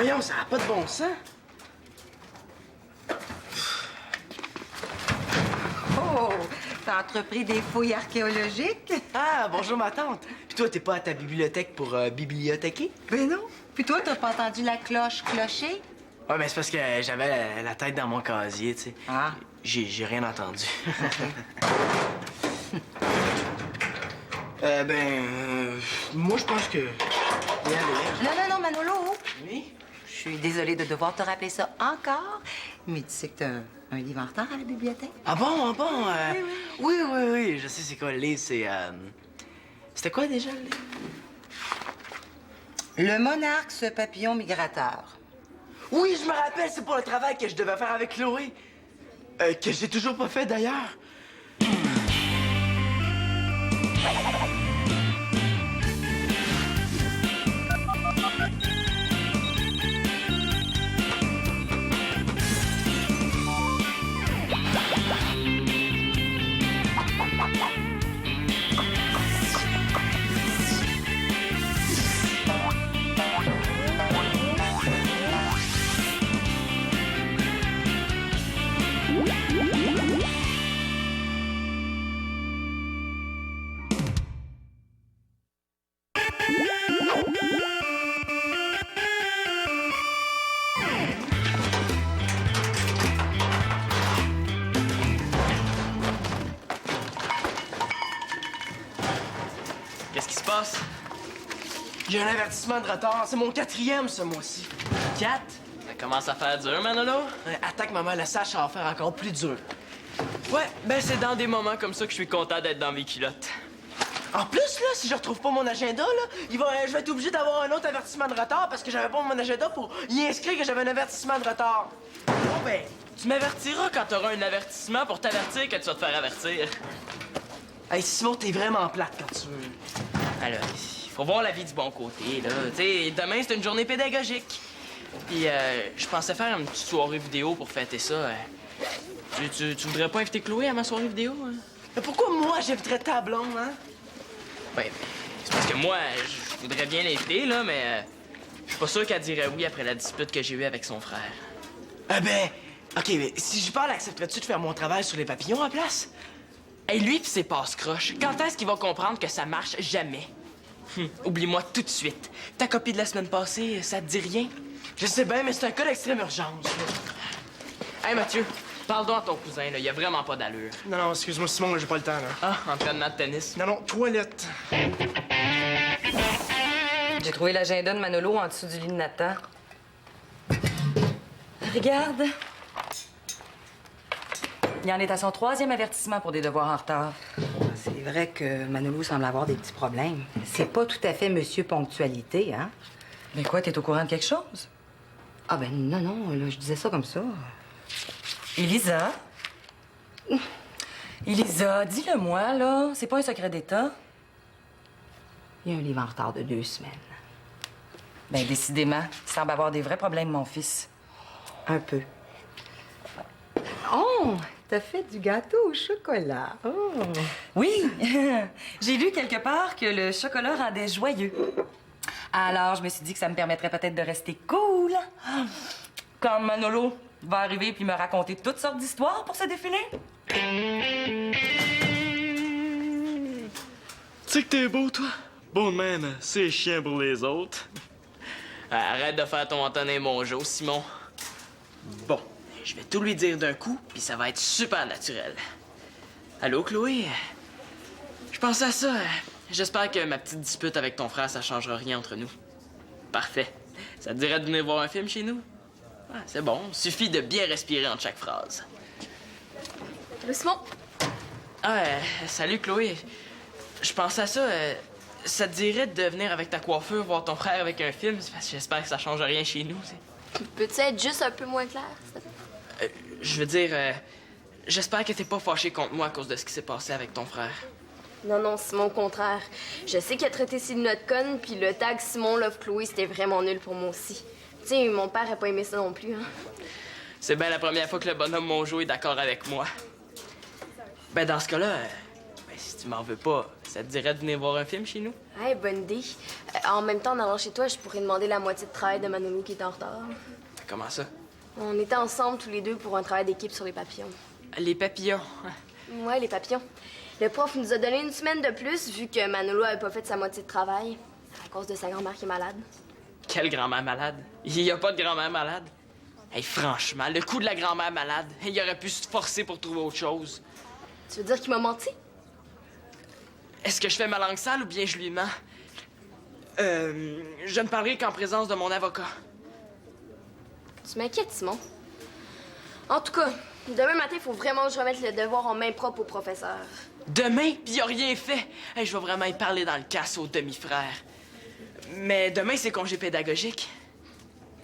Voyons, ça n'a pas de bon sens. Oh, t'as entrepris des fouilles archéologiques? Ah, bonjour ma tante. Puis toi, t'es pas à ta bibliothèque pour bibliothéquer? Ben non. Puis toi, t'as pas entendu la cloche clocher? Ouais, mais c'est parce que j'avais la tête dans mon casier, tu sais. Ah. J'ai rien entendu. Moi, je pense que... Y aller. Non, Manolo. Oui? Je suis désolée de devoir te rappeler ça encore, mais tu sais que t'as un livre en retard à la bibliothèque? Ah bon, ah bon? Oui, Oui, je sais c'est quoi le livre, c'est... C'était quoi déjà le livre? Le monarque, ce papillon migrateur. Oui, je me rappelle, c'est pour le travail que je devais faire avec Chloé. Que j'ai toujours pas fait d'ailleurs. Qu'est-ce qui se passe? J'ai un avertissement de retard. C'est mon 4e ce mois-ci. 4? Ça commence à faire dur, Manolo. Attaque maman le sache, ça va faire encore plus dur. Ouais, ben c'est dans des moments comme ça que je suis content d'être dans mes culottes. En plus, là, si je retrouve pas mon agenda, là, je vais être obligé d'avoir un autre avertissement de retard parce que j'avais pas mon agenda pour y inscrire que j'avais un avertissement de retard. Bon, ben... Tu m'avertiras quand t'auras un avertissement pour t'avertir que tu vas te faire avertir. Hey, Simon, t'es vraiment plate quand tu veux. Alors, il faut voir la vie du bon côté, là. Tu sais, demain, c'est une journée pédagogique. Puis, je pensais faire une petite soirée vidéo pour fêter ça. Tu voudrais pas inviter Chloé à ma soirée vidéo? Hein? Mais pourquoi moi, j'inviterais ta blonde, hein? Ben, c'est parce que moi, je voudrais bien l'inviter, là, mais je suis pas sûr qu'elle dirait oui après la dispute que j'ai eue avec son frère. OK, mais si je parle, accepterais-tu de faire mon travail sur les papillons à place? Hey, lui pis ses passe-croches, quand est-ce qu'il va comprendre que ça marche jamais? Oublie-moi tout de suite. Ta copie de la semaine passée, ça te dit rien? Je sais bien, mais c'est un cas d'extrême urgence, là. Hey, Mathieu, parle donc à ton cousin, là. Il a vraiment pas d'allure. Non, excuse-moi, Simon, j'ai pas le temps, là. Ah, entraînement de tennis. Non, toilette. J'ai trouvé l'agenda de Manolo en dessous du lit de Nathan. Regarde. Il en est à son 3e avertissement pour des devoirs en retard. C'est vrai que Manolo semble avoir des petits problèmes. C'est pas tout à fait Monsieur Ponctualité, hein? Mais quoi, t'es au courant de quelque chose? Ah ben non, là, je disais ça comme ça. Elisa? Elisa, dis-le-moi, là. C'est pas un secret d'État? Il y a un livre en retard de 2 semaines. Ben, décidément, il semble avoir des vrais problèmes, mon fils. Un peu. Oh! T'as fait du gâteau au chocolat. Oh! Oui! J'ai lu quelque part que le chocolat rendait joyeux. Alors, je me suis dit que ça me permettrait peut-être de rester cool. Quand Manolo va arriver puis me raconter toutes sortes d'histoires pour se défiler. Tu sais que t'es beau, toi? Beau de même, c'est chiant pour les autres. Arrête de faire ton Antonin Mongeau, Simon. Bon, je vais tout lui dire d'un coup, puis ça va être super naturel. Allô, Chloé? Je pensais à ça. J'espère que ma petite dispute avec ton frère, ça changera rien entre nous. Parfait. Ça te dirait de venir voir un film chez nous? Ah, c'est bon. Suffit de bien respirer entre chaque phrase. Allô, Simon? Ah, salut, Chloé. Je pensais à ça. Ça te dirait de venir avec ta coiffure voir ton frère avec un film? Parce que j'espère que ça change rien chez nous. Peux-tu être juste un peu moins clair, s'il te plaît? Je veux dire, j'espère que t'es pas fâché contre moi à cause de ce qui s'est passé avec ton frère. Non, Simon, au contraire. Je sais qu'il a traité Sylvie notre conne, puis le tag Simon Love Chloé, c'était vraiment nul pour moi aussi. Tu sais, mon père a pas aimé ça non plus, hein. C'est bien la première fois que le bonhomme Mongeau est d'accord avec moi. Ben, dans ce cas-là, Ben, si tu m'en veux pas, ça te dirait de venir voir un film chez nous? Hey, bonne idée. En même temps, en allant chez toi, je pourrais demander la moitié de travail de Manolo qui est en retard. Comment ça? On était ensemble tous les deux pour un travail d'équipe sur les papillons. Les papillons. Ouais, les papillons. Le prof nous a donné une semaine de plus vu que Manolo avait pas fait sa moitié de travail à cause de sa grand-mère qui est malade. Quelle grand-mère malade? Il y a pas de grand-mère malade. Hey, franchement, le coup de la grand-mère malade, il aurait pu se forcer pour trouver autre chose. Tu veux dire qu'il m'a menti? Est-ce que je fais ma langue sale ou bien je lui mens? Je ne parlerai qu'en présence de mon avocat. Tu m'inquiètes, Simon. En tout cas, demain matin, il faut vraiment que je remette le devoir en main propre au professeur. Demain, pis il a rien fait. Hey, je vais vraiment y parler dans le casse au demi-frère. Mais demain, c'est congé pédagogique.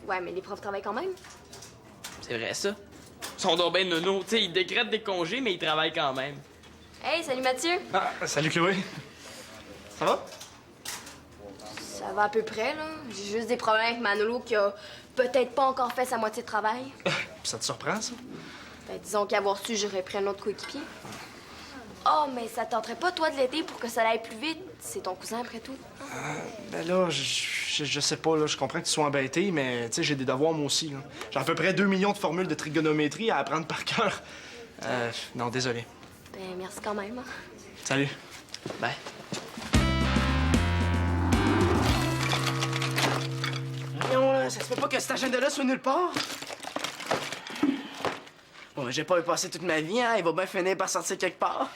Ouais, mais les profs travaillent quand même. C'est vrai, ça. Ils sont donc ben nono. Tu sais, ils décrètent des congés, mais ils travaillent quand même. Hey, salut Mathieu. Ah, salut Chloé. Ça va? Ça va à peu près, là. J'ai juste des problèmes avec Manolo qui a peut-être pas encore fait sa moitié de travail. Ça te surprend, ça? Ben, disons qu'avoir su, j'aurais pris un autre coéquipier. Oh, mais ça te tenterait pas, toi, de l'aider pour que ça aille plus vite? C'est ton cousin, après tout. Ben là, je sais pas, là, je comprends que tu sois embêté, mais tu sais, j'ai des devoirs moi aussi, là. J'ai à peu près 2 millions de formules de trigonométrie à apprendre par cœur. Non, désolé. Ben, merci quand même. Salut. Ben. Voyons, là, ça se peut pas que cet agenda-là soit nulle part. Bon, j'ai pas y passer toute ma vie, hein. Il va bien finir par sortir quelque part.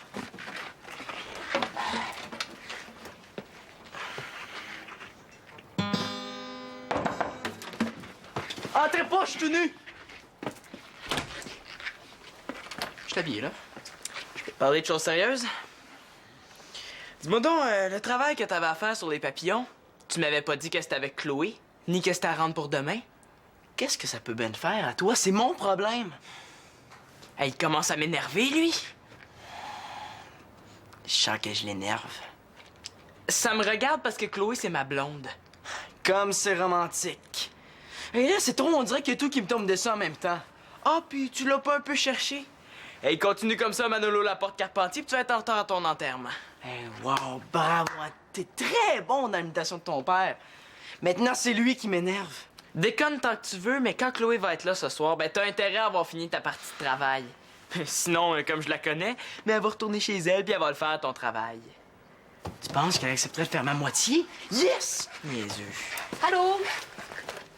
Entrez pas, je suis tout nu! Je t'habille, là. Je peux te parler de choses sérieuses? Dis-moi donc, le travail que t'avais à faire sur les papillons, tu m'avais pas dit que c'était avec Chloé, ni que c'était à rendre pour demain. Qu'est-ce que ça peut bien te faire à toi? C'est mon problème. Hey, il commence à m'énerver, lui. Je sens que je l'énerve. Ça me regarde parce que Chloé, c'est ma blonde. Comme c'est romantique. Et là, c'est trop, on dirait qu'il y a tout qui me tombe dessus en même temps. Ah, puis tu l'as pas un peu cherché? Hey, continue comme ça, Manolo Laporte-Carpentier, puis tu vas être en retard à ton enterrement. Hey, wow, bravo, t'es très bon dans l'imitation de ton père. Maintenant, c'est lui qui m'énerve. Déconne tant que tu veux, mais quand Chloé va être là ce soir, ben t'as intérêt à avoir fini ta partie de travail. Sinon, comme je la connais, mais elle va retourner chez elle puis elle va le faire à ton travail. Tu penses qu'elle accepterait de faire ma moitié? Yes! Niaiseux. Allô?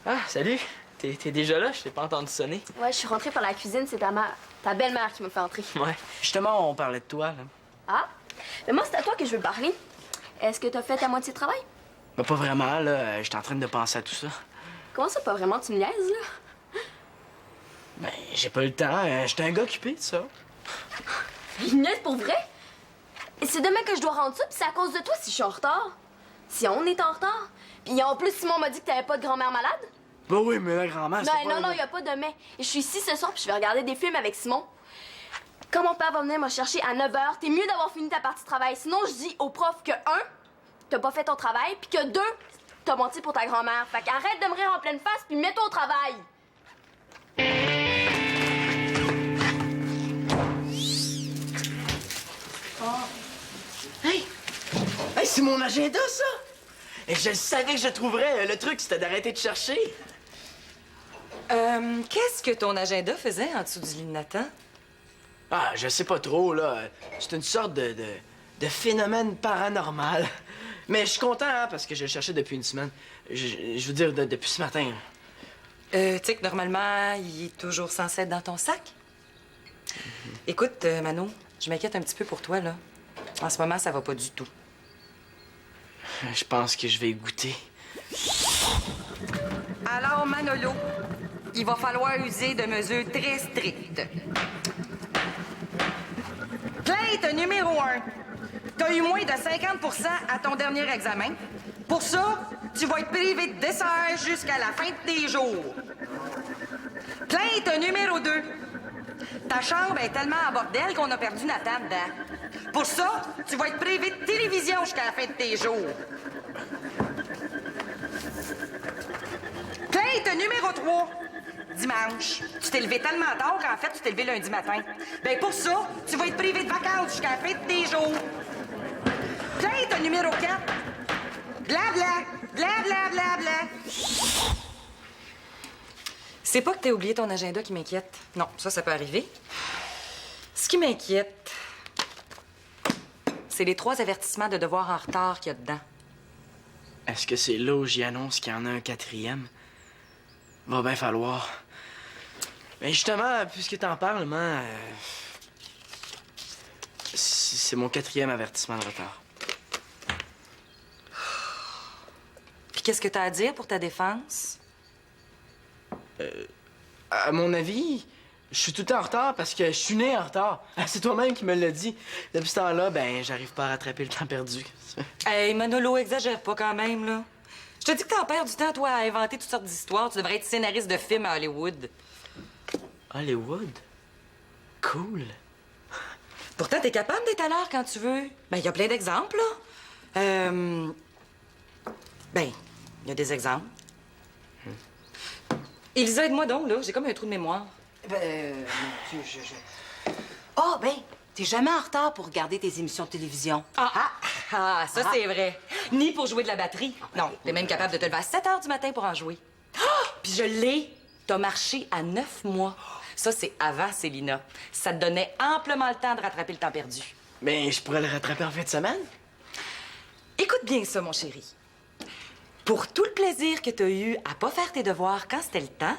Ah, salut. T'es déjà là? Je t'ai pas entendu sonner. Ouais, je suis rentrée par la cuisine, c'est ta belle-mère qui m'a fait entrer. Ouais. Justement, on parlait de toi, là. Ah? Mais moi, c'est à toi que je veux parler. Est-ce que t'as fait ta moitié de travail? Ben, pas vraiment, là. J'étais en train de penser à tout ça. Comment ça, pas vraiment? Tu me niaises, là? Ben, j'ai pas eu le temps. J'étais un gars occupé de ça. Il me niaise pour vrai? Et c'est demain que je dois rendre ça, puis c'est à cause de toi si je suis en retard. Si on est en retard. Puis en plus, Simon m'a dit que t'avais pas de grand-mère malade. Ben oui, mais la grand-mère, c'est Non, y a pas de mais. Et je suis ici ce soir, puis je vais regarder des films avec Simon. Quand mon père va venir me chercher à 9h, t'es mieux d'avoir fini ta partie de travail. Sinon, je dis au prof que 1, t'as pas fait ton travail, puis que 2, t'as menti pour ta grand-mère. Fait qu'arrête de me rire en pleine face, puis mets-toi au travail. Hey! Hey, c'est mon agenda, ça! Et je savais que je trouverais. Le truc, c'était d'arrêter de chercher. Qu'est-ce que ton agenda faisait en dessous du lit de Nathan? Ah, je sais pas trop, là. C'est une sorte de phénomène paranormal. Mais je suis content, hein, parce que je le cherchais depuis une semaine. Je veux dire, depuis ce matin. Tu sais que normalement, il est toujours censé être dans ton sac? Écoute, Mano, je m'inquiète un petit peu pour toi, là. En ce moment, ça va pas du tout. Je pense que je vais y goûter. Alors, Manolo, il va falloir user de mesures très strictes. Plainte numéro 1. T'as eu moins de 50% à ton dernier examen. Pour ça, tu vas être privé de dessert jusqu'à la fin de tes jours. Plainte numéro 2. Ta chambre est tellement en bordel qu'on a perdu Nathan dedans. Pour ça, tu vas être privé de télévision jusqu'à la fin de tes jours. Plainte numéro 3. Dimanche. Tu t'es levé tellement tard qu'en fait, tu t'es levé lundi matin. Ben pour ça, tu vas être privé de vacances jusqu'à la fin de tes jours. Tiens, ton numéro 4. Blabla, blabla, blabla. C'est pas que t'aies oublié ton agenda qui m'inquiète. Non, ça peut arriver. Ce qui m'inquiète, c'est les 3 avertissements de devoirs en retard qu'il y a dedans. Est-ce que c'est là où j'y annonce qu'il y en a un 4e? Va bien falloir. Mais justement, puisque t'en parles, man, c'est mon 4e avertissement de retard. Puis qu'est-ce que t'as à dire pour ta défense? À mon avis, je suis tout le temps en retard parce que je suis né en retard. C'est toi-même qui me l'as dit. Depuis ce temps-là, ben, j'arrive pas à rattraper le temps perdu. Hey, Manolo, exagère pas quand même, là. Je te dis que t'en perds du temps, toi, à inventer toutes sortes d'histoires. Tu devrais être scénariste de films à Hollywood. Hollywood? Cool. Pourtant, t'es capable d'être à l'heure quand tu veux. Ben, il y a plein d'exemples, là. Ben, il y a des exemples. Elisa, aide-moi donc, là. J'ai comme un trou de mémoire. Ben, Oh, ben, t'es jamais en retard pour regarder tes émissions de télévision. Ça, c'est vrai. Ni pour jouer de la batterie. Non, t'es même capable de te lever à 7 h du matin pour en jouer. Puis je l'ai. T'as marché à 9 mois. Ça, c'est avant Célina. Ça te donnait amplement le temps de rattraper le temps perdu. Mais je pourrais le rattraper en fin de semaine? Écoute bien ça, mon chéri. Pour tout le plaisir que t'as eu à pas faire tes devoirs quand c'était le temps,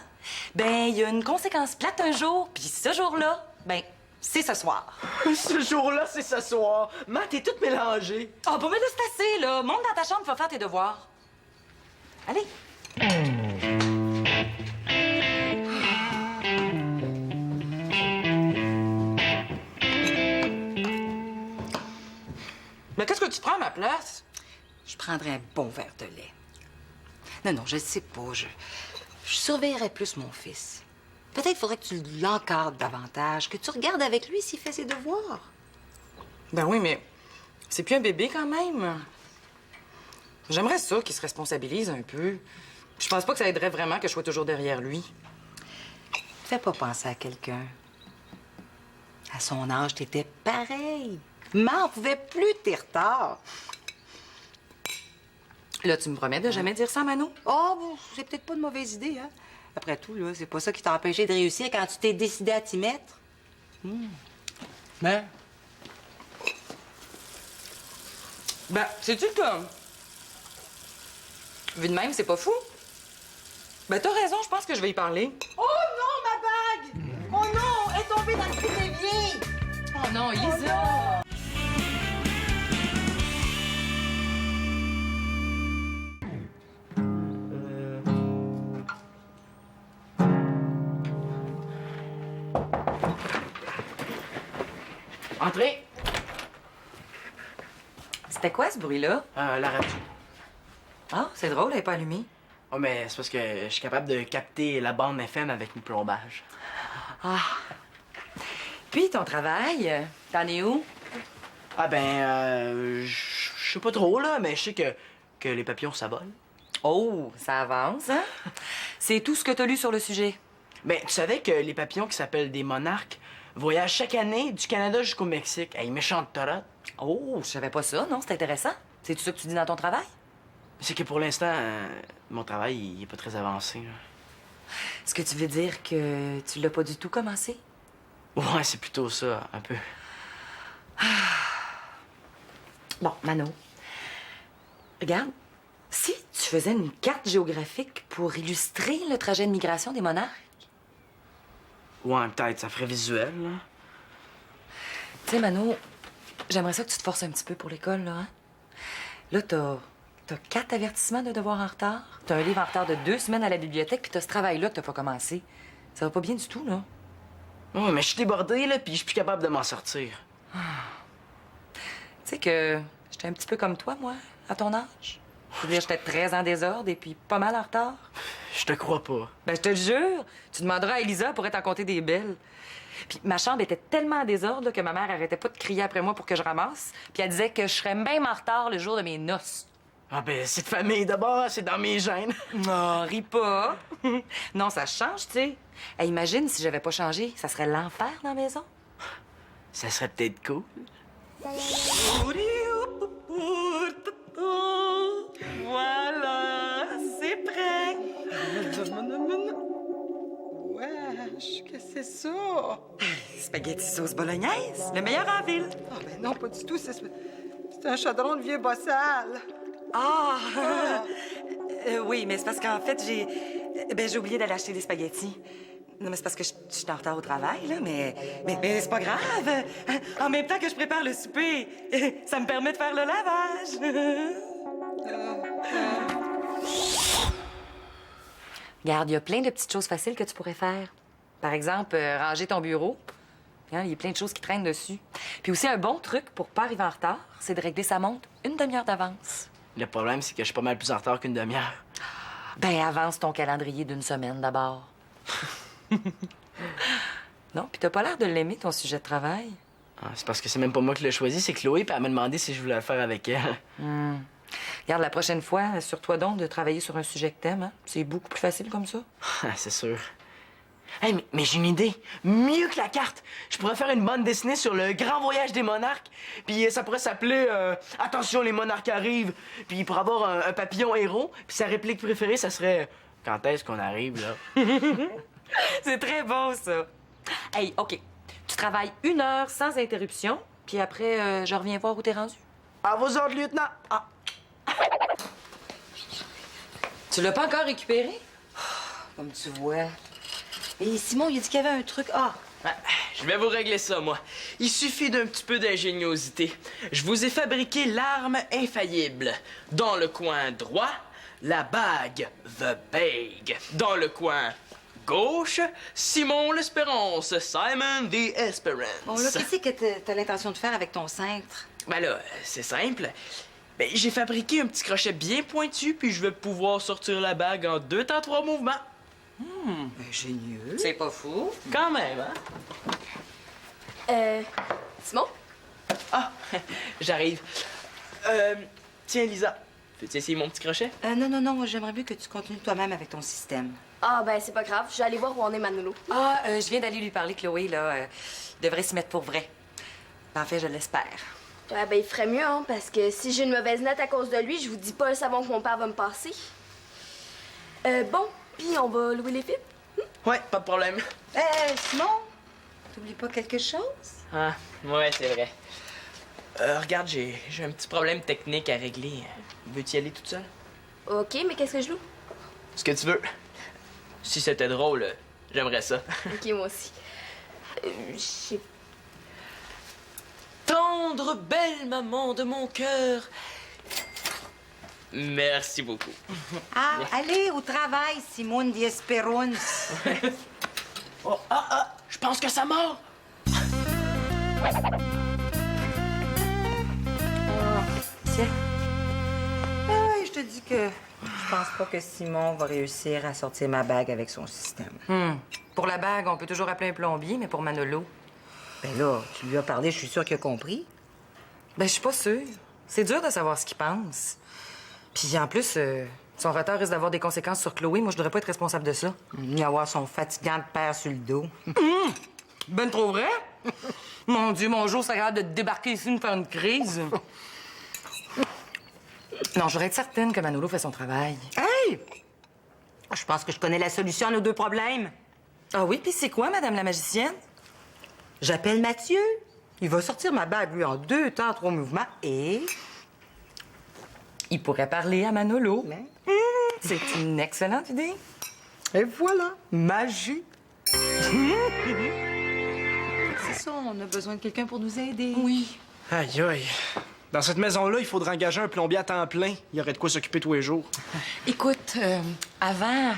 ben, il y a une conséquence plate un jour, puis ce jour-là, ben, c'est ce soir. Ce jour-là, c'est ce soir. Man, t'es toute mélangée. Ah, bon, mais là, c'est assez, là. Monte dans ta chambre, va faire tes devoirs. Allez. Mais qu'est-ce que tu prends à ma place? Je prendrais un bon verre de lait. Non, je sais pas. Je surveillerais plus mon fils. Peut-être faudrait que tu l'encadres davantage, que tu regardes avec lui s'il fait ses devoirs. Ben oui, mais c'est plus un bébé quand même. J'aimerais ça qu'il se responsabilise un peu. Je pense pas que ça aiderait vraiment que je sois toujours derrière lui. Fais pas penser à quelqu'un. À son âge, t'étais pareil. M'en pouvait plus de tes retards. Là, tu me promets de jamais dire ça, Mano? Oh, bon, c'est peut-être pas une mauvaise idée, hein? Après tout, là, c'est pas ça qui t'a empêché de réussir quand tu t'es décidé à t'y mettre. Ben, sais-tu que... Vu de même, c'est pas fou. Ben, t'as raison, je pense que je vais y parler. Oh non, ma bague! Oh non, elle est tombée dans le trou d'évier! Oh non, Elisa! Entrez. C'était quoi, ce bruit-là? La radio. Ah, c'est drôle, elle n'est pas allumée. Oh, mais c'est parce que je suis capable de capter la bande FM avec mon plombage. Puis, ton travail, t'en es où? Ah ben, je sais pas trop, là, mais je sais que les papillons s'abolent. Oh, ça avance, hein? C'est tout ce que t'as lu sur le sujet. Ben, tu savais que les papillons qui s'appellent des monarques voyagent chaque année du Canada jusqu'au Mexique. Hey, méchante torotte. Oh, je savais pas ça, non? C'est intéressant. C'est tout ça que tu dis dans ton travail? C'est que pour l'instant, mon travail, il est pas très avancé, là. Est-ce que tu veux dire que tu l'as pas du tout commencé? Ouais, c'est plutôt ça, un peu. Bon, Mano, regarde, si tu faisais une carte géographique pour illustrer le trajet de migration des monarques, Ouais, peut-être, ça ferait visuel, là. tu sais, Mano, j'aimerais ça que tu te forces un petit peu pour l'école, là, hein? Là, t'as 4 avertissements de devoirs en retard, t'as un livre en retard de 2 semaines à la bibliothèque, puis t'as ce travail-là que t'as pas commencé. Ça va pas bien du tout, là. Ouais, mais je suis débordé, là, puis je suis plus capable de m'en sortir. Tu sais que j'étais un petit peu comme toi, moi, à ton âge. Je veux dire, j'étais très en désordre et puis pas mal en retard. Je te crois pas. Ben, je te le jure, tu demanderas à Elisa pour t'en compter des belles. Puis ma chambre était tellement en désordre là, que ma mère arrêtait pas de crier après moi pour que je ramasse. Puis elle disait que je serais même en retard le jour de mes noces. Ah ben, cette famille, d'abord, c'est dans mes gènes. Non, ris pas. Non, ça change, tu sais. Hey, imagine si j'avais pas changé, ça serait l'enfer dans la maison. Ça serait peut-être cool. Wesh, qu'est-ce que c'est ça? Spaghetti sauce bolognaise, le meilleur en ville. Ah, ben non, pas du tout. C'est un chaudron de vieux bossal. Ah! Oui, mais c'est parce qu'en fait, j'ai oublié d'aller acheter des spaghettis. Non, mais c'est parce que je suis en retard au travail, là, mais c'est pas grave. En même temps que je prépare le souper, ça me permet de faire le lavage. Regarde, il y a plein de petites choses faciles que tu pourrais faire. Par exemple, ranger ton bureau. Hein, il y a plein de choses qui traînent dessus. Puis aussi, un bon truc pour pas arriver en retard, c'est de régler sa montre une demi-heure d'avance. Le problème, c'est que je suis pas mal plus en retard qu'une demi-heure. Ben, avance ton calendrier d'une semaine d'abord. Non, puis t'as pas l'air de l'aimer, ton sujet de travail. Ah, c'est parce que c'est même pas moi qui l'ai choisi, c'est Chloé, puis elle m'a demandé si je voulais le faire avec elle. Regarde, la prochaine fois, assure-toi donc de travailler sur un sujet que t'aimes, hein? C'est beaucoup plus facile comme ça. C'est sûr. Hey, mais j'ai une idée. Mieux que la carte. Je pourrais faire une bande dessinée sur le grand voyage des monarques. Puis ça pourrait s'appeler Attention, les monarques arrivent. Puis pour avoir un papillon héros. Puis sa réplique préférée, ça serait Quand est-ce qu'on arrive, là? C'est très beau, ça. Hey, OK. Tu travailles 1 heure sans interruption, puis après, je reviens voir où t'es rendu. À vos ordres, lieutenant. Ah. Tu l'as pas encore récupéré? Comme tu vois. Et Simon, il a dit qu'il y avait un truc. Ah! Je vais vous régler ça, moi. Il suffit d'un petit peu d'ingéniosité. Je vous ai fabriqué l'arme infaillible. Dans le coin droit, la bague, The Bag. Dans le coin gauche, Simon l'Espérance, Simon the Esperance. Bon, là, qu'est-ce que t'as l'intention de faire avec ton cintre? Ben là, c'est simple. Ben, j'ai fabriqué un petit crochet bien pointu, puis je vais pouvoir sortir la bague en 2 temps 3 mouvements. Ingénieux. C'est pas fou. Quand même, hein? Simon? Ah, j'arrive. Tiens, Lisa, veux-tu essayer mon petit crochet? Non, j'aimerais mieux que tu continues toi-même avec ton système. Ah, ben, c'est pas grave. Je vais aller voir où en est Manolo. Ah, je viens d'aller lui parler, Chloé, là. Il devrait s'y mettre pour vrai. En fait, je l'espère. Ouais, ben, il ferait mieux, hein, parce que si j'ai une mauvaise note à cause de lui, je vous dis pas le savon que mon père va me passer. Bon, puis on va louer les fibres? Ouais, pas de problème. Simon, t'oublies pas quelque chose? Ah, ouais, c'est vrai. Regarde, j'ai un petit problème technique à régler. Veux-tu y aller toute seule? OK, mais qu'est-ce que je loue? Ce que tu veux. Si c'était drôle, j'aimerais ça. OK, moi aussi. J'ai... Tendre, belle maman de mon cœur. Merci beaucoup. Ah, allez au travail, Simone the Esperance. Oh, je pense que ça mord. Tiens. Je te dis que je pense pas que Simon va réussir à sortir ma bague avec son système. Pour la bague, on peut toujours appeler un plombier, mais pour Manolo... Ben là, tu lui as parlé, je suis sûre qu'il a compris. Ben, je suis pas sûre. C'est dur de savoir ce qu'il pense. Puis en plus, son retard risque d'avoir des conséquences sur Chloé. Moi, je devrais pas être responsable de ça. Ni avoir son fatigant de père sur le dos. Ben trop vrai? Mon Dieu, mon jour serait capable de débarquer ici me faire une crise. Non, je voudrais être certaine que Manolo fait son travail. Hey! Je pense que je connais la solution à nos 2 problèmes. Ah oui, puis c'est quoi, Madame la magicienne? J'appelle Mathieu. Il va sortir ma bague, lui, en 2 temps 3 mouvements et... Il pourrait parler à Manolo. Mais... C'est une excellente idée. Et voilà, magie. C'est ça, on a besoin de quelqu'un pour nous aider. Oui. Aïe, aïe. Dans cette maison-là, il faudrait engager un plombier à temps plein. Il y aurait de quoi s'occuper tous les jours. Écoute, avant...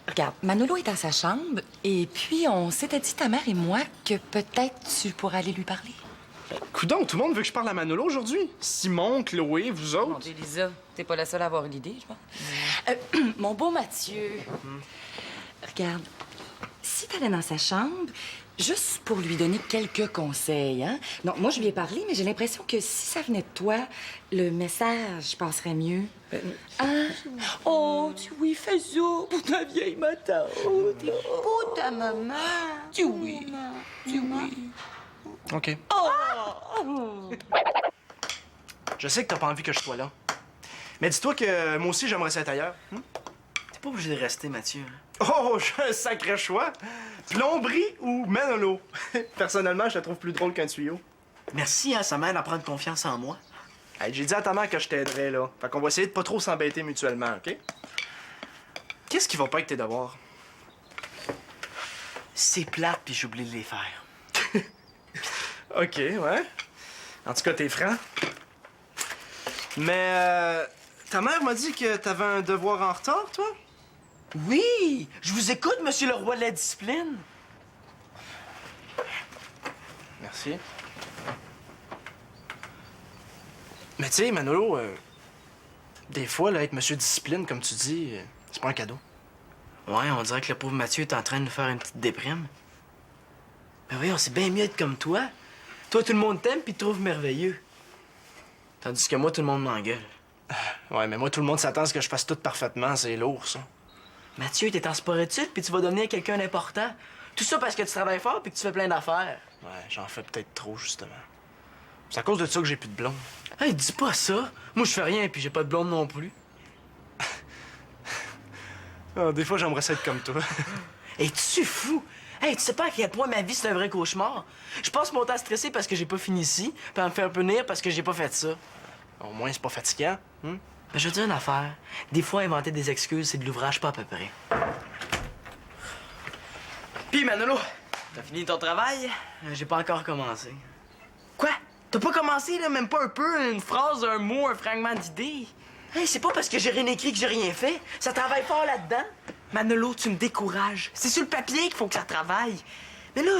Regarde, Manolo est dans sa chambre, et puis on s'était dit, ta mère et moi, que peut-être tu pourrais aller lui parler. Coudonc, tout le monde veut que je parle à Manolo aujourd'hui. Simon, Chloé, vous Mon autres. Dieu, Lisa, t'es pas la seule à avoir eu l'idée, je pense. Mon beau Mathieu, regarde, si t'allais dans sa chambre, juste pour lui donner quelques conseils, hein? Non, moi, je lui ai parlé, mais j'ai l'impression que si ça venait de toi, le message passerait mieux. Hein? Oh, tu oui, fais ça pour ta vieille matante. Pour ta maman. Tu oui, tu oui. OK. Je sais que t'as pas envie que je sois là. Mais dis-toi que moi aussi, j'aimerais ça être ailleurs. pas obligé de rester, Mathieu. Oh, j'ai un sacré choix. Plomberie ou Manolo? Personnellement, je la trouve plus drôle qu'un tuyau. Merci, hein, ça m'aide à prendre confiance en moi. Hey, j'ai dit à ta mère que je t'aiderais, là. Fait qu'on va essayer de pas trop s'embêter mutuellement, OK? Qu'est-ce qui va pas avec tes devoirs? C'est plate, puis j'oublie de les faire. OK, ouais. En tout cas, t'es franc. Mais, ta mère m'a dit que t'avais un devoir en retard, toi? Oui! Je vous écoute, monsieur le roi de la discipline. Merci. Mais tu sais, Manolo, des fois, là, être monsieur discipline, comme tu dis, c'est pas un cadeau. Ouais, on dirait que le pauvre Mathieu est en train de nous faire une petite déprime. Mais oui, on sait bien mieux être comme toi. Toi, tout le monde t'aime puis te trouve merveilleux. Tandis que moi, tout le monde m'engueule. Ouais, mais moi, tout le monde s'attend à ce que je fasse tout parfaitement. C'est lourd, ça. Mathieu, t'es en sport-études puis tu vas devenir quelqu'un d'important. Tout ça parce que tu travailles fort puis que tu fais plein d'affaires. Ouais, j'en fais peut-être trop, justement. C'est à cause de ça que j'ai plus de blonde. Hey, dis pas ça. Moi, je fais rien puis j'ai pas de blonde non plus. Ah, des fois, j'aimerais ça être comme toi. Es-tu fou? Hey, tu sais pas à quel point ma vie, c'est un vrai cauchemar? Je passe mon temps stressé parce que j'ai pas fini ici, puis à me faire punir parce que j'ai pas fait ça. Au moins, c'est pas fatigant. Ben, je veux dire une affaire. Des fois, inventer des excuses, c'est de l'ouvrage pas à peu près. Puis, Manolo, t'as fini ton travail? J'ai pas encore commencé. Quoi? T'as pas commencé, là? Même pas un peu? Une phrase, un mot, un fragment d'idée? Hey, c'est pas parce que j'ai rien écrit que j'ai rien fait. Ça travaille fort là-dedans. Manolo, tu me décourages. C'est sur le papier qu'il faut que ça travaille. Mais là,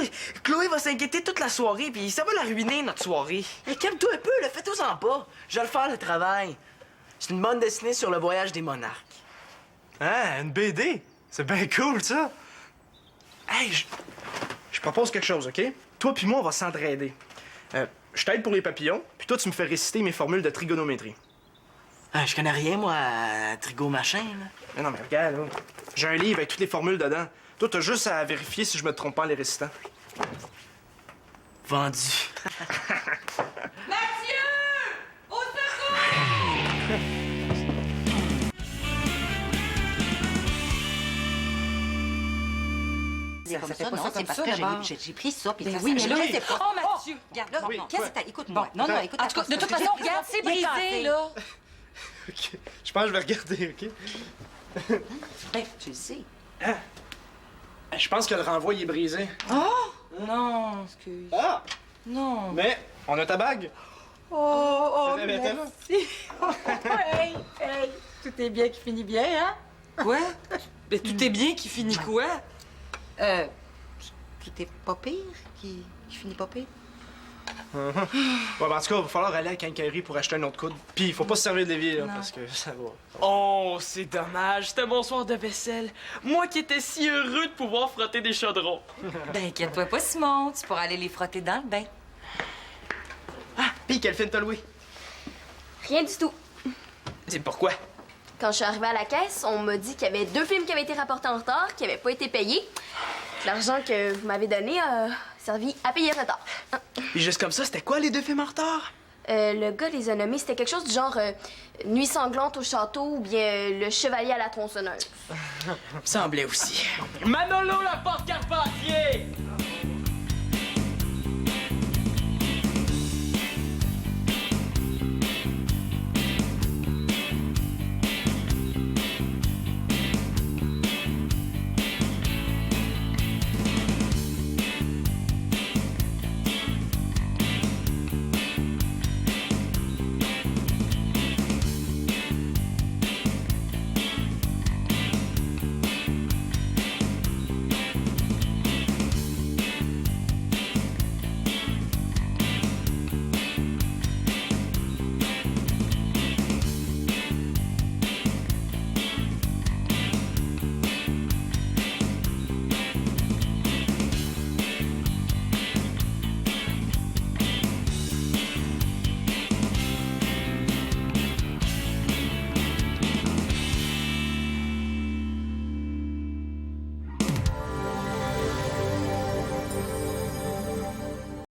Chloé va s'inquiéter toute la soirée, puis ça va la ruiner, notre soirée. Hey, calme-toi un peu, là, fais-toi-en pas. Je vais le faire, le travail. C'est une bande dessinée sur le voyage des monarques. Ah, une BD? C'est bien cool, ça. Hey, je propose quelque chose, OK? Toi puis moi, on va s'entraider. Je t'aide pour les papillons, puis toi, tu me fais réciter mes formules de trigonométrie. Ah, je connais rien, moi, à trigo machin, là. Mais non, mais regarde, là. J'ai un livre avec toutes les formules dedans. Toi, t'as juste à vérifier si je me trompe pas en les récitant. Vendu. Mathieu! Au secours! C'est comme Ça fait ça, pas non, ça c'est comme parce ça, que d'abord. j'ai pris ça, puis Ben ça, oui, ça- mais là, je sais pas. Oh, Mathieu! Regarde, là, Oui, non, quoi? qu'est-ce que t'as? Écoute-moi. Non, non, écoute. En tout cas, de toute façon, regarde, c'est brisé, là. OK. Je pense que je vais regarder, OK? Ben, tu le sais. Je pense que le renvoi, il est brisé. Non, Excuse. Ah! non. Mais, on a ta bague. Oh, Eh bien, t'es là. merci. hey, hey, tout est bien qui finit bien, hein? Quoi? Ben, tout est bien qui finit quoi? Qui t'es pas pire? Qui finit pas pire? Ouais, ben, en tout cas, il va falloir aller à la quincaillerie pour acheter un autre coude. Puis, il faut pas se servir d'évier, là, parce que ça va. Oh, c'est dommage, c'était mon soir de vaisselle. Moi qui étais si heureux de pouvoir frotter des chaudrons. Ben, inquiète-toi pas, Simon. Tu pourras aller les frotter dans le bain. Ah, pis quel film t'as loué? Rien du tout. C'est pourquoi? Quand je suis arrivée à la caisse, on m'a dit qu'il y avait 2 films qui avaient été rapportés en retard, qui n'avaient pas été payés. L'argent que vous m'avez donné a servi à payer le retard. Pis juste comme ça, c'était quoi les 2 films en retard? Le gars les a nommés, c'était quelque chose du genre Nuit sanglante au château ou bien Le chevalier à la tronçonneuse. Semblait aussi. Manolo la porte Carpentier!